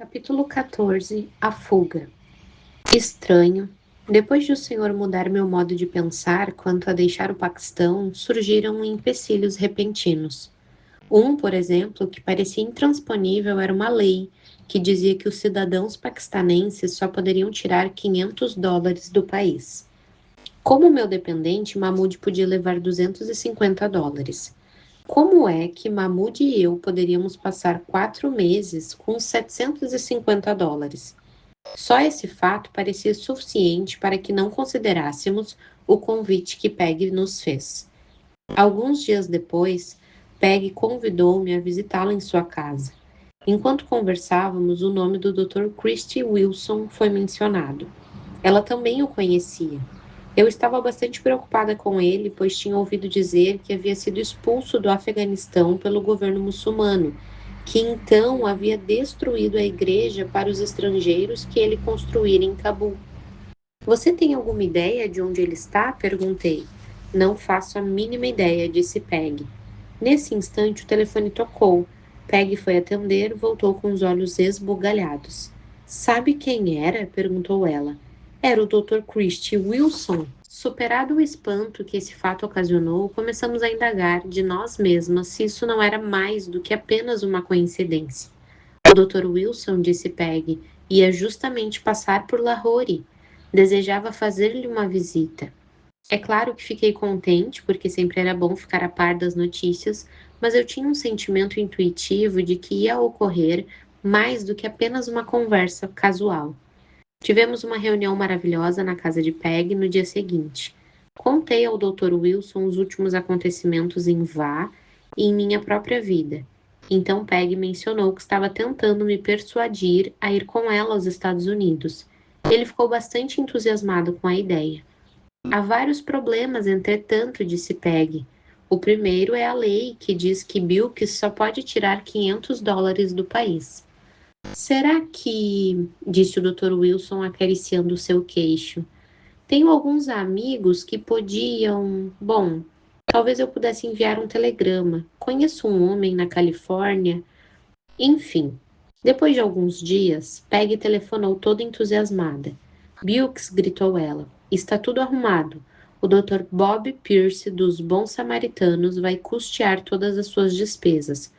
Capítulo 14. A fuga. Estranho. Depois de o senhor mudar meu modo de pensar quanto a deixar o Paquistão, surgiram empecilhos repentinos. Por exemplo, que parecia intransponível era uma lei que dizia que os cidadãos paquistanenses só poderiam tirar $500 do país. Como meu dependente, Mahmud podia levar $250. Como é que Mahmud e eu poderíamos passar 4 meses com $750? Só esse fato parecia suficiente para que não considerássemos o convite que Peg nos fez. Alguns dias depois, Peg convidou-me a visitá-la em sua casa. Enquanto conversávamos, o nome do Dr. Christie Wilson foi mencionado. Ela também o conhecia. Eu estava bastante preocupada com ele, pois tinha ouvido dizer que havia sido expulso do Afeganistão pelo governo muçulmano, que então havia destruído a igreja para os estrangeiros que ele construíra em Cabul. Você tem alguma ideia de onde ele está? Perguntei. Não faço a mínima ideia, disse Peg. Nesse instante o telefone tocou. Peg foi atender, voltou com os olhos esbugalhados. Sabe quem era? Perguntou ela. Era o Dr. Christie Wilson. Superado o espanto que esse fato ocasionou, começamos a indagar de nós mesmas se isso não era mais do que apenas uma coincidência. O Dr. Wilson, disse Peg, ia justamente passar por Lahore. Desejava fazer-lhe uma visita. É claro que fiquei contente, porque sempre era bom ficar a par das notícias, mas eu tinha um sentimento intuitivo de que ia ocorrer mais do que apenas uma conversa casual. Tivemos uma reunião maravilhosa na casa de Peg no dia seguinte. Contei ao Dr. Wilson os últimos acontecimentos em Vá e em minha própria vida. Então Peg mencionou que estava tentando me persuadir a ir com ela aos Estados Unidos. Ele ficou bastante entusiasmado com a ideia. Há vários problemas, entretanto, disse Peg. O primeiro é a lei que diz que Bilkis só pode tirar $500 do país. Será que, disse o Dr. Wilson acariciando seu queixo, tenho alguns amigos que podiam. Bom, talvez eu pudesse enviar um telegrama. Conheço um homem na Califórnia. Enfim, depois de alguns dias, Peg telefonou toda entusiasmada. Bilks, gritou ela, está tudo arrumado. O Dr. Bob Pierce dos Bons Samaritanos vai custear todas as suas despesas.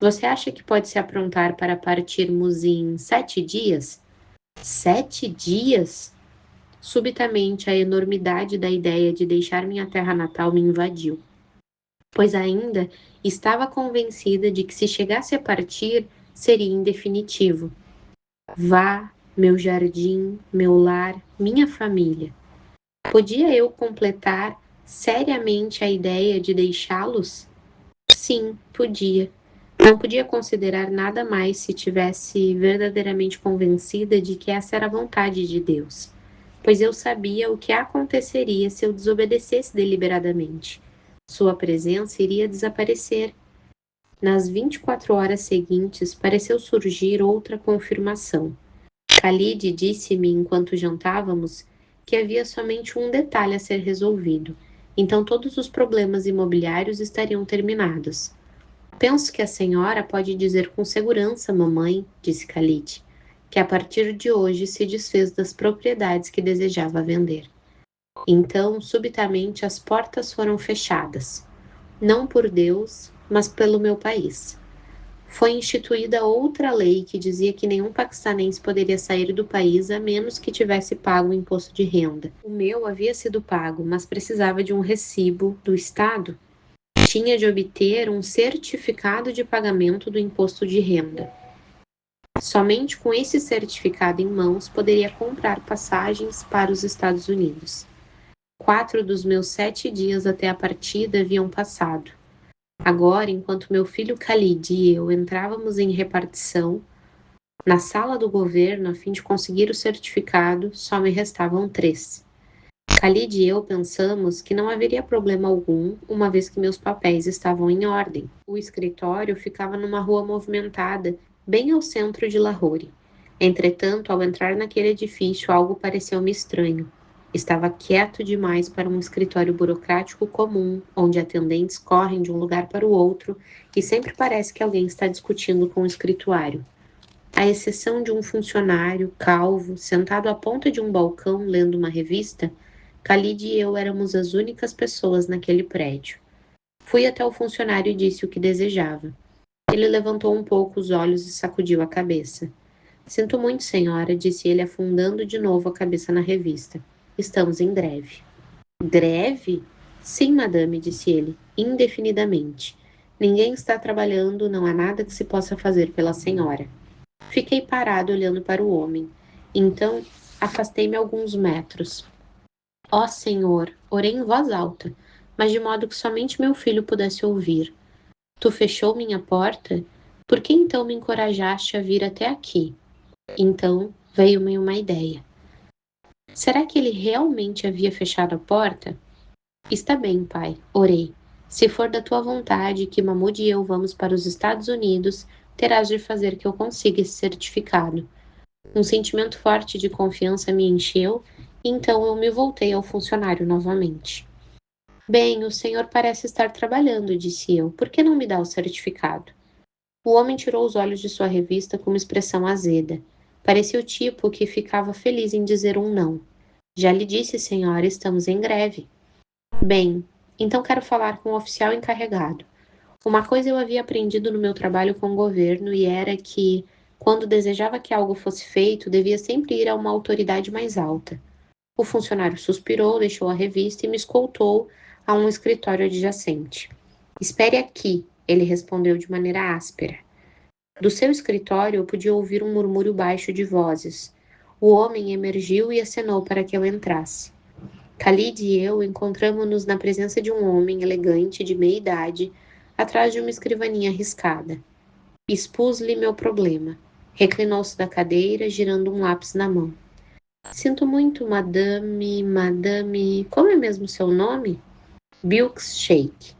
Você acha que pode se aprontar para partirmos em 7 dias? 7 dias? Subitamente, a enormidade da ideia de deixar minha terra natal me invadiu, pois ainda estava convencida de que se chegasse a partir, seria em definitivo. Vá, meu jardim, meu lar, minha família. Podia eu completar seriamente a ideia de deixá-los? Sim, podia. Não podia considerar nada mais se tivesse verdadeiramente convencida de que essa era a vontade de Deus, pois eu sabia o que aconteceria se eu desobedecesse deliberadamente. Sua presença iria desaparecer. Nas 24 horas seguintes, pareceu surgir outra confirmação. Khalid disse-me enquanto jantávamos que havia somente um detalhe a ser resolvido, então todos os problemas imobiliários estariam terminados. Penso que a senhora pode dizer com segurança, mamãe, disse Khalid, que a partir de hoje se desfez das propriedades que desejava vender. Então, subitamente, as portas foram fechadas, não por Deus, mas pelo meu país. Foi instituída outra lei que dizia que nenhum paquistanense poderia sair do país a menos que tivesse pago o imposto de renda. O meu havia sido pago, mas precisava de um recibo do Estado. Tinha de obter um certificado de pagamento do imposto de renda. Somente com esse certificado em mãos poderia comprar passagens para os Estados Unidos. 4 dos meus 7 dias até a partida haviam passado. Agora, enquanto meu filho Khalid e eu entrávamos em repartição, na sala do governo, a fim de conseguir o certificado, só me restavam 3. Khalid e eu pensamos que não haveria problema algum, uma vez que meus papéis estavam em ordem. O escritório ficava numa rua movimentada, bem ao centro de Lahore. Entretanto, ao entrar naquele edifício, algo pareceu-me estranho. Estava quieto demais para um escritório burocrático comum, onde atendentes correm de um lugar para o outro e sempre parece que alguém está discutindo com o escrituário. À exceção de um funcionário calvo sentado à ponta de um balcão lendo uma revista, Khalid e eu éramos as únicas pessoas naquele prédio. Fui até o funcionário e disse o que desejava. Ele levantou um pouco os olhos e sacudiu a cabeça. Sinto muito, senhora, disse ele, afundando de novo a cabeça na revista. Estamos em greve. Greve? Sim, madame, disse ele, indefinidamente. Ninguém está trabalhando, não há nada que se possa fazer pela senhora. Fiquei parado olhando para o homem. Então, afastei-me alguns metros. Ó Senhor, orei em voz alta, mas de modo que somente meu filho pudesse ouvir. Tu fechou minha porta? Por que então me encorajaste a vir até aqui? Então veio-me uma ideia. Será que ele realmente havia fechado a porta? Está bem, pai, orei. Se for da tua vontade que Mahmoud e eu vamos para os Estados Unidos, terás de fazer que eu consiga esse certificado. Um sentimento forte de confiança me encheu, e então eu me voltei ao funcionário novamente. Bem, o senhor parece estar trabalhando, disse eu. Por que não me dá o certificado? O homem tirou os olhos de sua revista com uma expressão azeda. Parecia o tipo que ficava feliz em dizer um não. Já lhe disse, senhora, estamos em greve. Bem, então quero falar com o oficial encarregado. Uma coisa eu havia aprendido no meu trabalho com o governo e era que, quando desejava que algo fosse feito, devia sempre ir a uma autoridade mais alta. O funcionário suspirou, deixou a revista e me escoltou a um escritório adjacente. Espere aqui, ele respondeu de maneira áspera. Do seu escritório eu podia ouvir um murmúrio baixo de vozes. O homem emergiu e acenou para que eu entrasse. Khalid e eu encontramo-nos na presença de um homem elegante de meia idade, atrás de uma escrivaninha riscada. Expus-lhe meu problema. Reclinou-se da cadeira, girando um lápis na mão. Sinto muito, madame. Como é mesmo seu nome? Bilks Shake.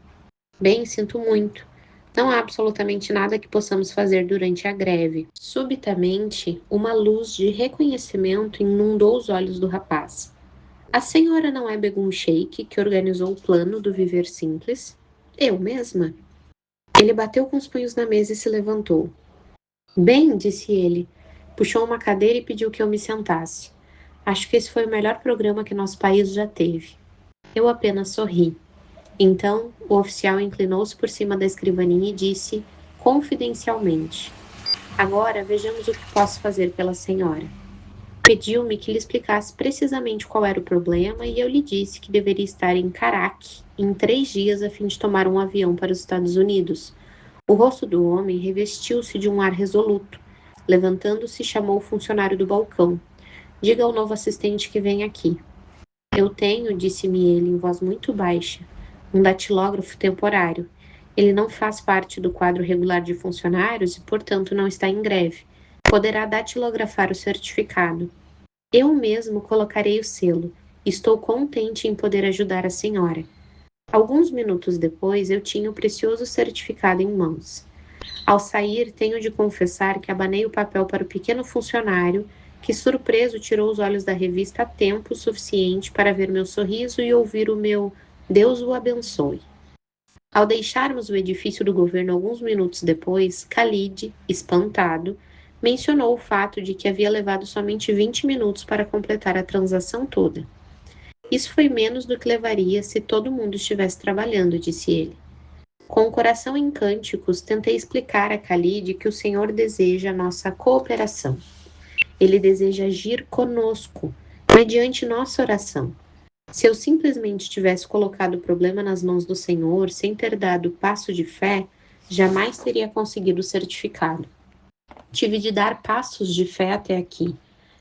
Bem, sinto muito. Não há absolutamente nada que possamos fazer durante a greve. Subitamente, uma luz de reconhecimento inundou os olhos do rapaz. A senhora não é Begum Sheik, que organizou o plano do viver simples? Eu mesma. Ele bateu com os punhos na mesa e se levantou. Bem, disse ele, puxou uma cadeira e pediu que eu me sentasse. Acho que esse foi o melhor programa que nosso país já teve. Eu apenas sorri. Então, o oficial inclinou-se por cima da escrivaninha e disse, confidencialmente: Agora vejamos o que posso fazer pela senhora. Pediu-me que lhe explicasse precisamente qual era o problema e eu lhe disse que deveria estar em Caraque em 3 dias a fim de tomar um avião para os Estados Unidos. O rosto do homem revestiu-se de um ar resoluto. Levantando-se, chamou o funcionário do balcão. Diga ao novo assistente que vem aqui. Eu tenho, disse-me ele em voz muito baixa, um datilógrafo temporário. Ele não faz parte do quadro regular de funcionários e, portanto, não está em greve. Poderá datilografar o certificado. Eu mesmo colocarei o selo. Estou contente em poder ajudar a senhora. Alguns minutos depois, eu tinha o precioso certificado em mãos. Ao sair, tenho de confessar que abanei o papel para o pequeno funcionário, que surpreso tirou os olhos da revista a tempo suficiente para ver meu sorriso e ouvir o meu Deus o abençoe. Ao deixarmos o edifício do governo alguns minutos depois, Khalid, espantado, mencionou o fato de que havia levado somente 20 minutos para completar a transação toda. Isso foi menos do que levaria se todo mundo estivesse trabalhando, disse ele. Com o coração em cânticos, tentei explicar a Khalid que o Senhor deseja nossa cooperação. Ele deseja agir conosco, mediante nossa oração. Se eu simplesmente tivesse colocado o problema nas mãos do Senhor, sem ter dado o passo de fé, jamais teria conseguido o certificado. Tive de dar passos de fé até aqui,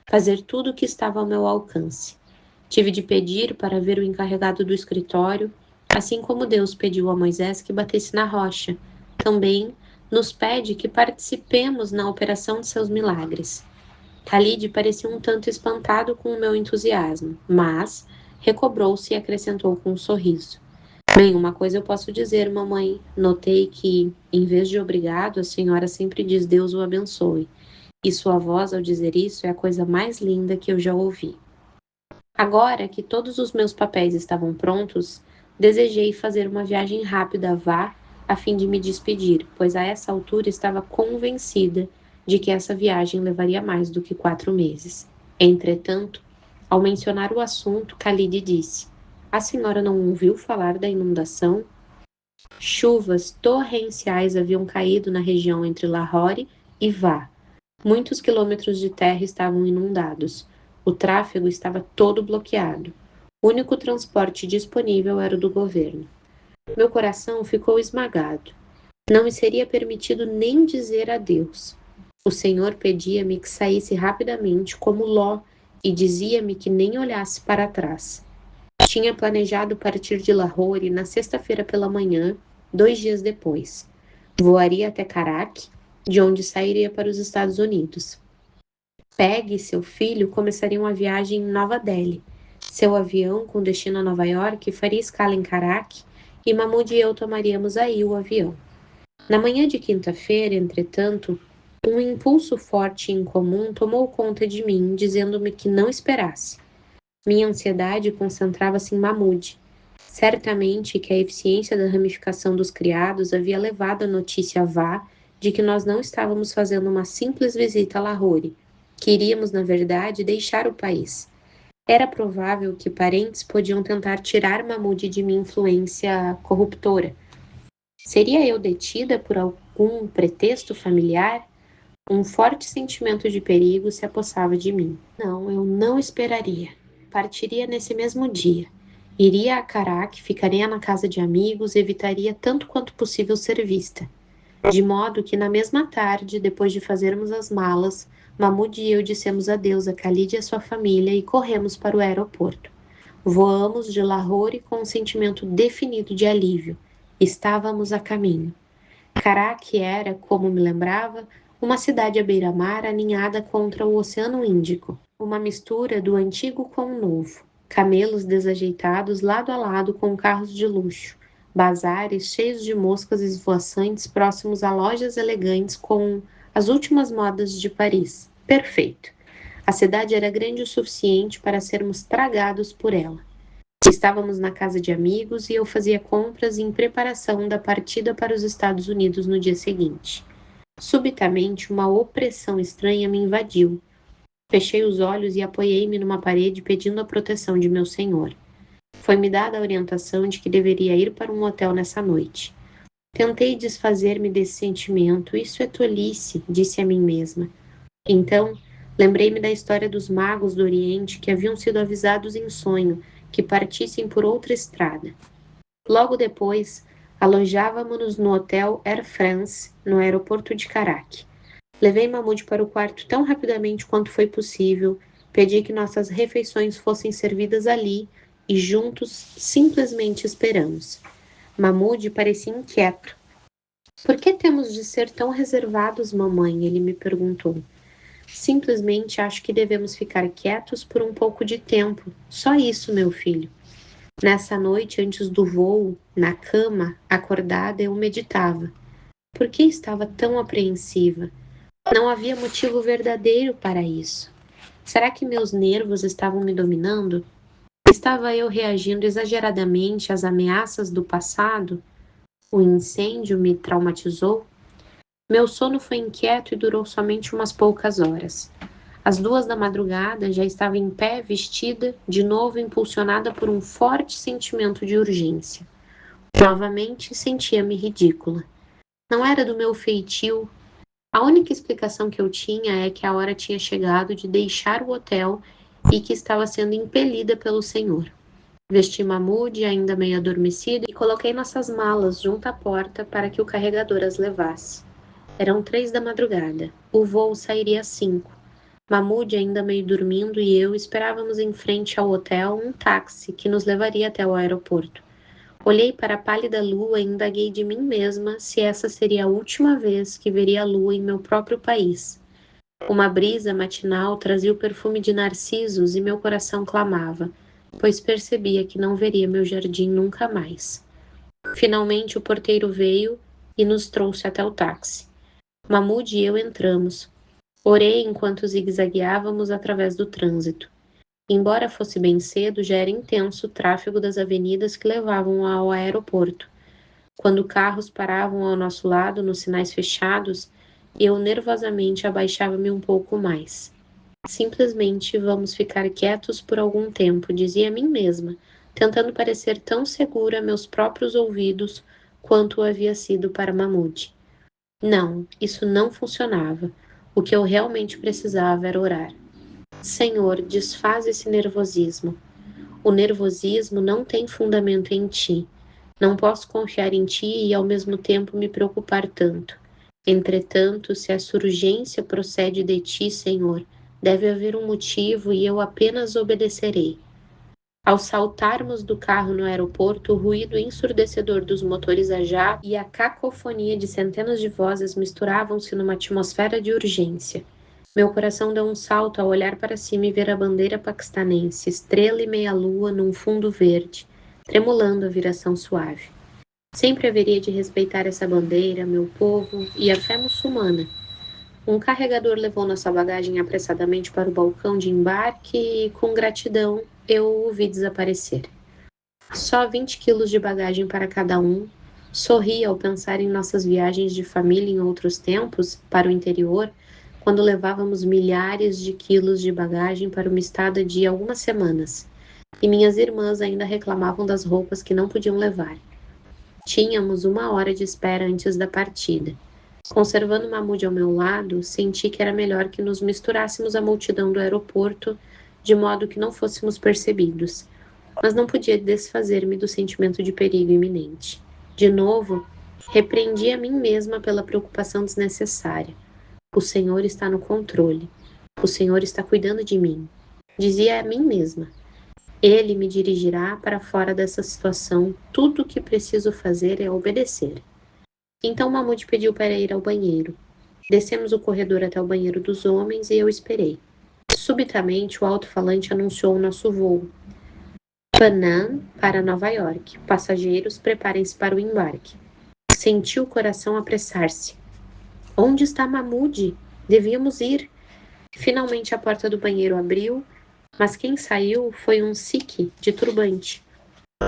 fazer tudo o que estava ao meu alcance. Tive de pedir para ver o encarregado do escritório, assim como Deus pediu a Moisés que batesse na rocha. Também nos pede que participemos na operação de seus milagres. Khalid parecia um tanto espantado com o meu entusiasmo, mas recobrou-se e acrescentou com um sorriso. Bem, uma coisa eu posso dizer, mamãe. Notei que, em vez de obrigado, a senhora sempre diz Deus o abençoe. E sua voz, ao dizer isso, é a coisa mais linda que eu já ouvi. Agora que todos os meus papéis estavam prontos, desejei fazer uma viagem rápida a Vá a fim de me despedir, pois a essa altura estava convencida de que essa viagem levaria mais do que 4 meses. Entretanto, ao mencionar o assunto, Khalid disse: "A senhora não ouviu falar da inundação?" Chuvas torrenciais haviam caído na região entre Lahore e Vá. Muitos quilômetros de terra estavam inundados. O tráfego estava todo bloqueado. O único transporte disponível era o do governo. Meu coração ficou esmagado. Não me seria permitido nem dizer adeus. O Senhor pedia-me que saísse rapidamente como Ló e dizia-me que nem olhasse para trás. Tinha planejado partir de Lahore na sexta-feira pela manhã, 2 dias depois. Voaria até Karachi, de onde sairia para os Estados Unidos. Peg e seu filho começariam a viagem em Nova Delhi. Seu avião, com destino a Nova York, faria escala em Karachi e Mahmoud e eu tomaríamos aí o avião. Na manhã de quinta-feira, entretanto, um impulso forte e incomum tomou conta de mim, dizendo-me que não esperasse. Minha ansiedade concentrava-se em Mahmoud. Certamente que a eficiência da ramificação dos criados havia levado a notícia vá de que nós não estávamos fazendo uma simples visita a Lahore, que iríamos, na verdade, deixar o país. Era provável que parentes podiam tentar tirar Mahmoud de minha influência corruptora. Seria eu detida por algum pretexto familiar? Um forte sentimento de perigo se apossava de mim. Não, eu não esperaria. Partiria nesse mesmo dia. Iria a Caraque, ficaria na casa de amigos, evitaria tanto quanto possível ser vista. De modo que na mesma tarde, depois de fazermos as malas, Mahmoud e eu dissemos adeus a Khalid e a sua família e corremos para o aeroporto. Voamos de Lahore com um sentimento definido de alívio. Estávamos a caminho. Caraque era, como me lembrava, uma cidade à beira-mar aninhada contra o Oceano Índico, uma mistura do antigo com o novo. Camelos desajeitados lado a lado com carros de luxo, bazares cheios de moscas esvoaçantes próximos a lojas elegantes com as últimas modas de Paris. Perfeito. A cidade era grande o suficiente para sermos tragados por ela. Estávamos na casa de amigos e eu fazia compras em preparação da partida para os Estados Unidos no dia seguinte. Subitamente, uma opressão estranha me invadiu. Fechei os olhos e apoiei-me numa parede pedindo a proteção de meu senhor. Foi-me dada a orientação de que deveria ir para um hotel nessa noite. Tentei desfazer-me desse sentimento. Isso é tolice, disse a mim mesma. Então, lembrei-me da história dos magos do Oriente que haviam sido avisados em sonho que partissem por outra estrada. Logo depois, alojávamos-nos no hotel Air France, no aeroporto de Karachi. Levei Mahmoud para o quarto tão rapidamente quanto foi possível, pedi que nossas refeições fossem servidas ali e juntos simplesmente esperamos. Mahmoud parecia inquieto. "Por que temos de ser tão reservados, mamãe?" ele me perguntou. "Simplesmente acho que devemos ficar quietos por um pouco de tempo. Só isso, meu filho." Nessa noite, antes do voo, na cama, acordada, eu meditava. Por que estava tão apreensiva? Não havia motivo verdadeiro para isso. Será que meus nervos estavam me dominando? Estava eu reagindo exageradamente às ameaças do passado? O incêndio me traumatizou? Meu sono foi inquieto e durou somente umas poucas horas. Às 2 da madrugada, já estava em pé, vestida, de novo impulsionada por um forte sentimento de urgência. Novamente, sentia-me ridícula. Não era do meu feitio. A única explicação que eu tinha é que a hora tinha chegado de deixar o hotel e que estava sendo impelida pelo senhor. Vesti Mahmoud, ainda meio adormecido, e coloquei nossas malas junto à porta para que o carregador as levasse. Eram 3 da madrugada. O voo sairia às 5. Mahmoud, ainda meio dormindo, e eu esperávamos em frente ao hotel um táxi que nos levaria até o aeroporto. Olhei para a pálida lua e indaguei de mim mesma se essa seria a última vez que veria a lua em meu próprio país. Uma brisa matinal trazia o perfume de narcisos e meu coração clamava, pois percebia que não veria meu jardim nunca mais. Finalmente o porteiro veio e nos trouxe até o táxi. Mahmoud e eu entramos. Orei enquanto zigue-zagueávamos através do trânsito. Embora fosse bem cedo, já era intenso o tráfego das avenidas que levavam ao aeroporto. Quando carros paravam ao nosso lado nos sinais fechados, Eu nervosamente abaixava-me um pouco mais. Simplesmente vamos ficar quietos por algum tempo, dizia a mim mesma, tentando parecer tão segura a meus próprios ouvidos quanto o havia sido para Mahmoud. Não, isso não funcionava. O que eu realmente precisava era orar. Senhor, desfaz esse nervosismo. O nervosismo não tem fundamento em ti. Não posso confiar em ti e ao mesmo tempo me preocupar tanto. Entretanto, se essa urgência procede de ti, Senhor, deve haver um motivo e eu apenas obedecerei. Ao saltarmos do carro no aeroporto, o ruído ensurdecedor dos motores a jato e a cacofonia de centenas de vozes misturavam-se numa atmosfera de urgência. Meu coração deu um salto ao olhar para cima e ver a bandeira paquistanense, estrela e meia-lua num fundo verde, tremulando a viração suave. Sempre haveria de respeitar essa bandeira, meu povo e a fé muçulmana. Um carregador levou nossa bagagem apressadamente para o balcão de embarque e, com gratidão, eu o vi desaparecer. Só 20 quilos de bagagem para cada um. Sorri ao pensar em nossas viagens de família em outros tempos, para o interior, quando levávamos milhares de quilos de bagagem para uma estada de algumas semanas. E minhas irmãs ainda reclamavam das roupas que não podiam levar. Tínhamos 1 hora de espera antes da partida. Conservando Mahmoud ao meu lado, senti que era melhor que nos misturássemos à multidão do aeroporto, de modo que não fôssemos percebidos. Mas não podia desfazer-me do sentimento de perigo iminente. De novo, repreendi a mim mesma pela preocupação desnecessária. O Senhor está no controle. O Senhor está cuidando de mim. Dizia a mim mesma. Ele me dirigirá para fora dessa situação. Tudo o que preciso fazer é obedecer. Então Mahmoud pediu para ir ao banheiro. Descemos o corredor até o banheiro dos homens e eu esperei. Subitamente, o alto-falante anunciou o nosso voo. Panam para Nova York. Passageiros, preparem-se para o embarque. Senti o coração apressar-se. Onde está Mahmoud? Devíamos ir. Finalmente a porta do banheiro abriu, mas quem saiu foi um sikh de turbante.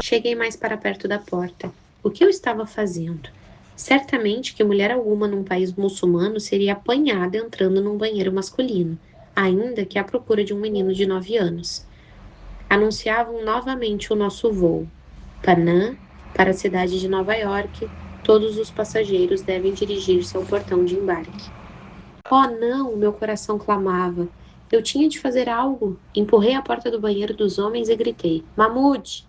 Cheguei mais para perto da porta. O que eu estava fazendo? Certamente que mulher alguma num país muçulmano seria apanhada entrando num banheiro masculino, ainda que à procura de um menino de 9 anos. Anunciavam novamente o nosso voo. Panam, para a cidade de Nova York, todos os passageiros devem dirigir-se ao portão de embarque. Oh, não! Meu coração clamava. Eu tinha de fazer algo. Empurrei a porta do banheiro dos homens e gritei: Mahmoud!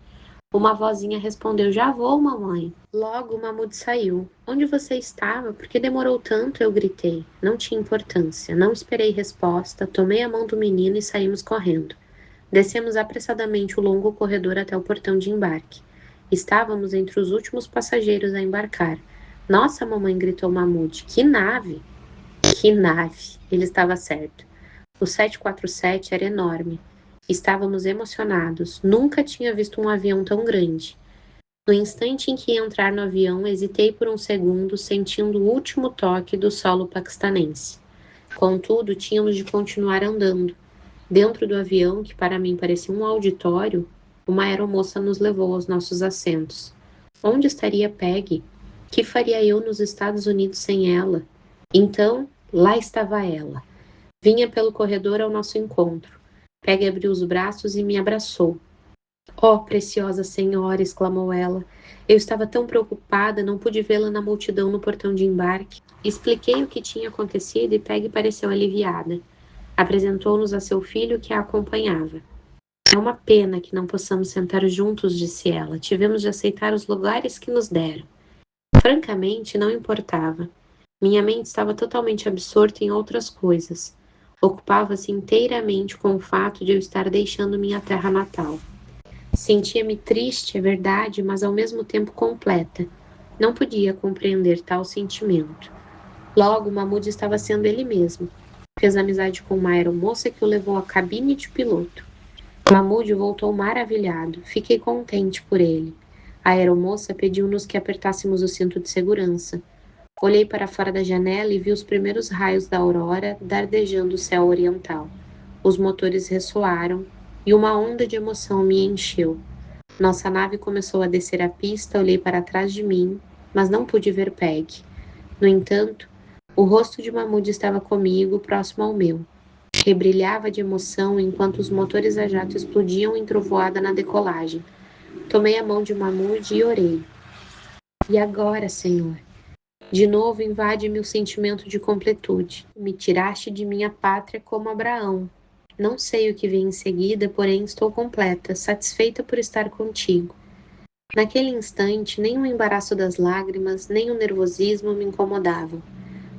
Uma vozinha respondeu: Já vou, mamãe. Logo, Mahmoud saiu. Onde você estava? Por que demorou tanto? Eu gritei. Não tinha importância. Não esperei resposta. Tomei a mão do menino e saímos correndo. Descemos apressadamente o longo corredor até o portão de embarque. Estávamos entre os últimos passageiros a embarcar. Nossa, mamãe, gritou Mahmoud. Que nave! Que nave! Ele estava certo. O 747 era enorme. Estávamos emocionados. Nunca tinha visto um avião tão grande. No instante em que ia entrar no avião, hesitei por um segundo, sentindo o último toque do solo paquistanense. Contudo, tínhamos de continuar andando. Dentro do avião, que para mim parecia um auditório, uma aeromoça nos levou aos nossos assentos. Onde estaria Peggy? Que faria eu nos Estados Unidos sem ela? Então, lá estava ela. Vinha pelo corredor ao nosso encontro. Peggy abriu os braços e me abraçou. Oh, preciosa senhora! Exclamou ela. Eu estava tão preocupada, não pude vê-la na multidão no portão de embarque. Expliquei o que tinha acontecido e Peggy pareceu aliviada. Apresentou-nos a seu filho que a acompanhava. É uma pena que não possamos sentar juntos, disse ela. Tivemos de aceitar os lugares que nos deram. Francamente, não importava. Minha mente estava totalmente absorta em outras coisas. Ocupava-se inteiramente com o fato de eu estar deixando minha terra natal. Sentia-me triste, é verdade, mas ao mesmo tempo completa. Não podia compreender tal sentimento. Logo, Mahmoud estava sendo ele mesmo. Fez amizade com uma aeromoça que o levou à cabine de piloto. Mahmoud voltou maravilhado. Fiquei contente por ele. A aeromoça pediu-nos que apertássemos o cinto de segurança. Olhei para fora da janela e vi os primeiros raios da aurora dardejando o céu oriental. Os motores ressoaram e uma onda de emoção me encheu. Nossa nave começou a descer a pista, olhei para trás de mim, mas não pude ver Peg. No entanto, O rosto de Mahmoud estava comigo, próximo ao meu, que brilhava de emoção enquanto os motores a jato explodiam em trovoada na decolagem. Tomei a mão de Mahmoud e orei. E agora, Senhor? De novo invade-me o sentimento de completude. Me tiraste de minha pátria como Abraão. Não sei o que vem em seguida, porém estou completa, satisfeita por estar contigo. Naquele instante, nem o embaraço das lágrimas, nem o nervosismo me incomodavam.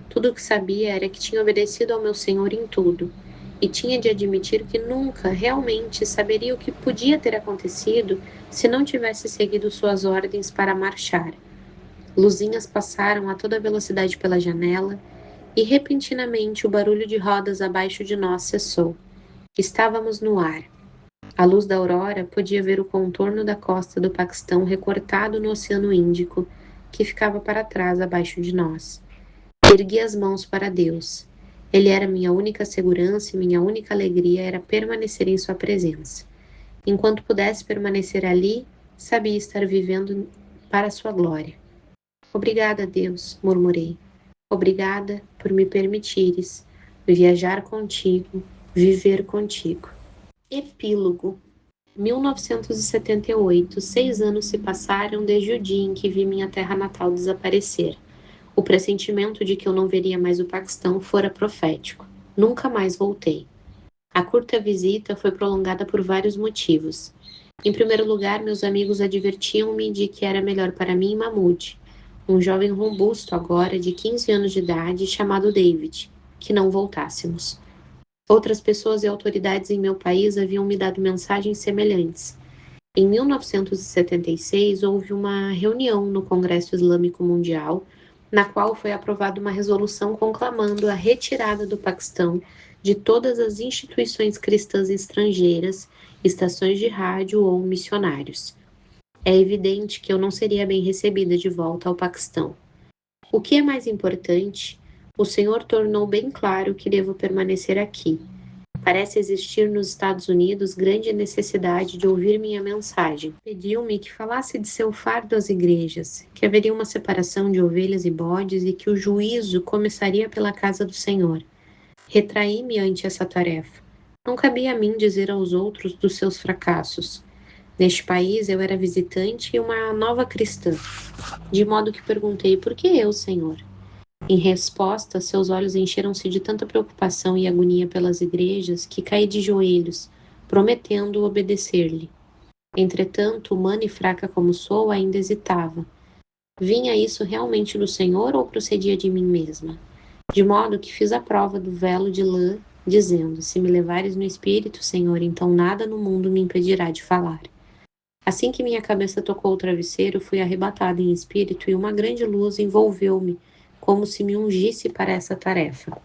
Tudo o que sabia era que tinha obedecido ao meu Senhor em tudo, e tinha de admitir que nunca realmente saberia o que podia ter acontecido se não tivesse seguido suas ordens para marchar. Luzinhas passaram a toda velocidade pela janela, e repentinamente o barulho de rodas abaixo de nós cessou. Estávamos no ar. À luz da aurora, podia ver o contorno da costa do Paquistão recortado no Oceano Índico, que ficava para trás abaixo de nós. Ergui as mãos para Deus. Ele era minha única segurança e minha única alegria era permanecer em sua presença. Enquanto pudesse permanecer ali, sabia estar vivendo para sua glória. Obrigada, Deus, murmurei. Obrigada por me permitires viajar contigo, viver contigo. Epílogo. 1978. 6 anos se passaram desde o dia em que vi minha terra natal desaparecer. O pressentimento de que eu não veria mais o Paquistão fora profético. Nunca mais voltei. A curta visita foi prolongada por vários motivos. Em primeiro lugar, meus amigos advertiam-me de que era melhor para mim Mahmoud, um jovem robusto agora de 15 anos de idade chamado David, que não voltássemos. Outras pessoas e autoridades em meu país haviam me dado mensagens semelhantes. Em 1976, houve uma reunião no Congresso Islâmico Mundial, na qual foi aprovada uma resolução conclamando a retirada do Paquistão de todas as instituições cristãs estrangeiras, estações de rádio ou missionários. É evidente que eu não seria bem recebida de volta ao Paquistão. O que é mais importante, o Senhor tornou bem claro que devo permanecer aqui. Parece existir nos Estados Unidos grande necessidade de ouvir minha mensagem. Pediu-me que falasse de seu fardo às igrejas, que haveria uma separação de ovelhas e bodes e que o juízo começaria pela casa do Senhor. Retraí-me ante essa tarefa. Não cabia a mim dizer aos outros dos seus fracassos. Neste país eu era visitante e uma nova cristã, de modo que perguntei: por que eu, Senhor? Em resposta, seus olhos encheram-se de tanta preocupação e agonia pelas igrejas que caí de joelhos, prometendo obedecer-lhe. Entretanto, humana e fraca como sou, ainda hesitava. Vinha isso realmente do Senhor ou procedia de mim mesma? De modo que fiz a prova do velo de lã, dizendo: se me levares no Espírito, Senhor, então nada no mundo me impedirá de falar. Assim que minha cabeça tocou o travesseiro, fui arrebatada em espírito e uma grande luz envolveu-me, como se me ungisse para essa tarefa.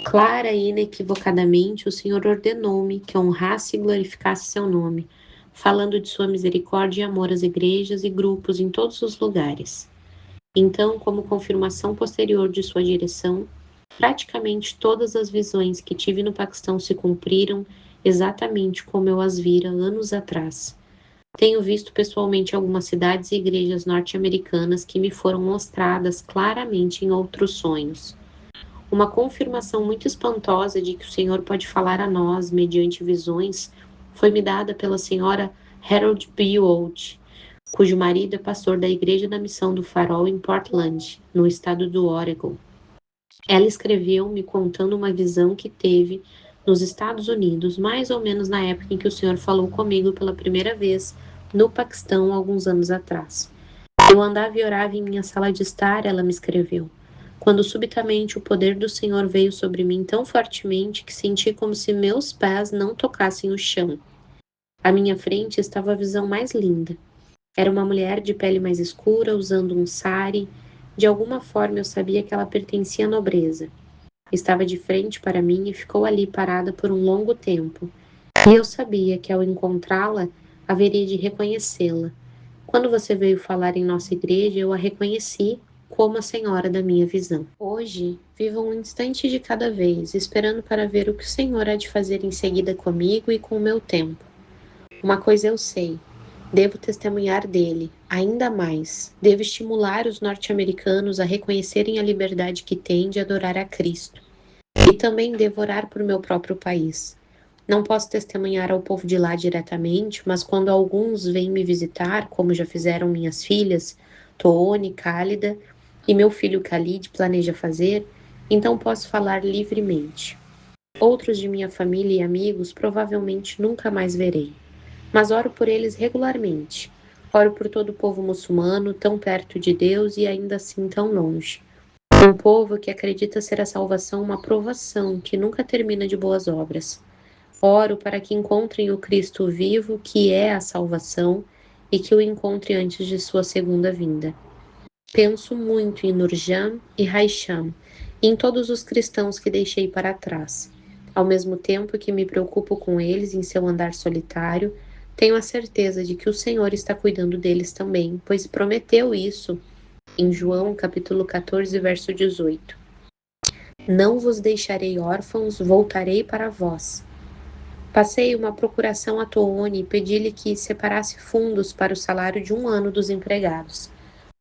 Clara e inequivocadamente, o Senhor ordenou-me que honrasse e glorificasse seu nome, falando de sua misericórdia e amor às igrejas e grupos em todos os lugares. Então, como confirmação posterior de sua direção, praticamente todas as visões que tive no Paquistão se cumpriram exatamente como eu as vira anos atrás. Tenho visto pessoalmente algumas cidades e igrejas norte-americanas que me foram mostradas claramente em outros sonhos. Uma confirmação muito espantosa de que o Senhor pode falar a nós mediante visões foi-me dada pela senhora Harold B. Oates, cujo marido é pastor da Igreja da Missão do Farol em Portland, no estado do Oregon. Ela escreveu me contando uma visão que teve nos Estados Unidos, mais ou menos na época em que o Senhor falou comigo pela primeira vez no Paquistão, alguns anos atrás. Eu andava e orava em minha sala de estar, ela me escreveu, quando subitamente o poder do Senhor veio sobre mim tão fortemente que senti como se meus pés não tocassem o chão. À minha frente estava a visão mais linda. Era uma mulher de pele mais escura, usando um sari. De alguma forma eu sabia que ela pertencia à nobreza. Estava de frente para mim e ficou ali parada por um longo tempo. E eu sabia que ao encontrá-la, haveria de reconhecê-la. Quando você veio falar em nossa igreja, eu a reconheci como a senhora da minha visão. Hoje, vivo um instante de cada vez, esperando para ver o que o Senhor há de fazer em seguida comigo e com o meu tempo. Uma coisa eu sei: Devo testemunhar dele, ainda mais. Devo estimular os norte-americanos a reconhecerem a liberdade que têm de adorar a Cristo. E também devo orar por meu próprio país. Não posso testemunhar ao povo de lá diretamente, mas quando alguns vêm me visitar, como já fizeram minhas filhas, Toone, Cálida, e meu filho Khalid planeja fazer, então posso falar livremente. Outros de minha família e amigos provavelmente nunca mais verei, mas oro por eles regularmente. Oro por todo o povo muçulmano, tão perto de Deus e ainda assim tão longe. Um povo que acredita ser a salvação uma provação que nunca termina de boas obras. Oro para que encontrem o Cristo vivo, que é a salvação, e que o encontre antes de sua segunda vinda. Penso muito em Nurjan e Haisham, e em todos os cristãos que deixei para trás. Ao mesmo tempo que me preocupo com eles em seu andar solitário, tenho a certeza de que o Senhor está cuidando deles também, pois prometeu isso em João capítulo 14, verso 18. Não vos deixarei órfãos, voltarei para vós. Passei uma procuração a Toone e pedi-lhe que separasse fundos para o salário de um ano dos empregados.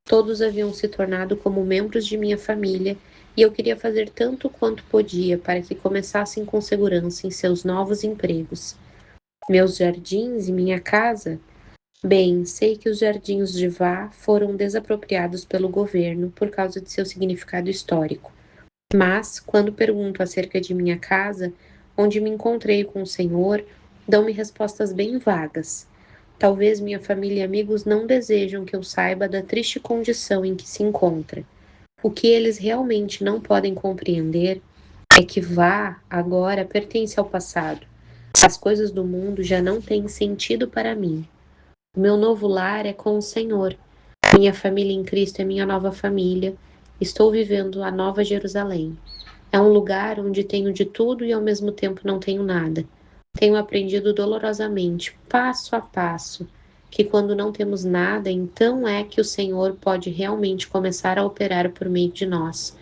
Todos haviam se tornado como membros de minha família e eu queria fazer tanto quanto podia para que começassem com segurança em seus novos empregos. Meus jardins e minha casa? Bem, sei que os jardins de Vá foram desapropriados pelo governo por causa de seu significado histórico. Mas, quando pergunto acerca de minha casa, onde me encontrei com o Senhor, dão-me respostas bem vagas. Talvez minha família e amigos não desejam que eu saiba da triste condição em que se encontra. O que eles realmente não podem compreender é que Vá agora pertence ao passado. As coisas do mundo já não têm sentido para mim. O meu novo lar é com o Senhor. Minha família em Cristo é minha nova família. Estou vivendo a nova Jerusalém. É um lugar onde tenho de tudo e ao mesmo tempo não tenho nada. Tenho aprendido dolorosamente, passo a passo, que quando não temos nada, então é que o Senhor pode realmente começar a operar por meio de nós,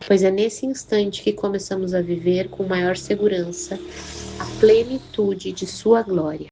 pois é nesse instante que começamos a viver com maior segurança a plenitude de Sua glória.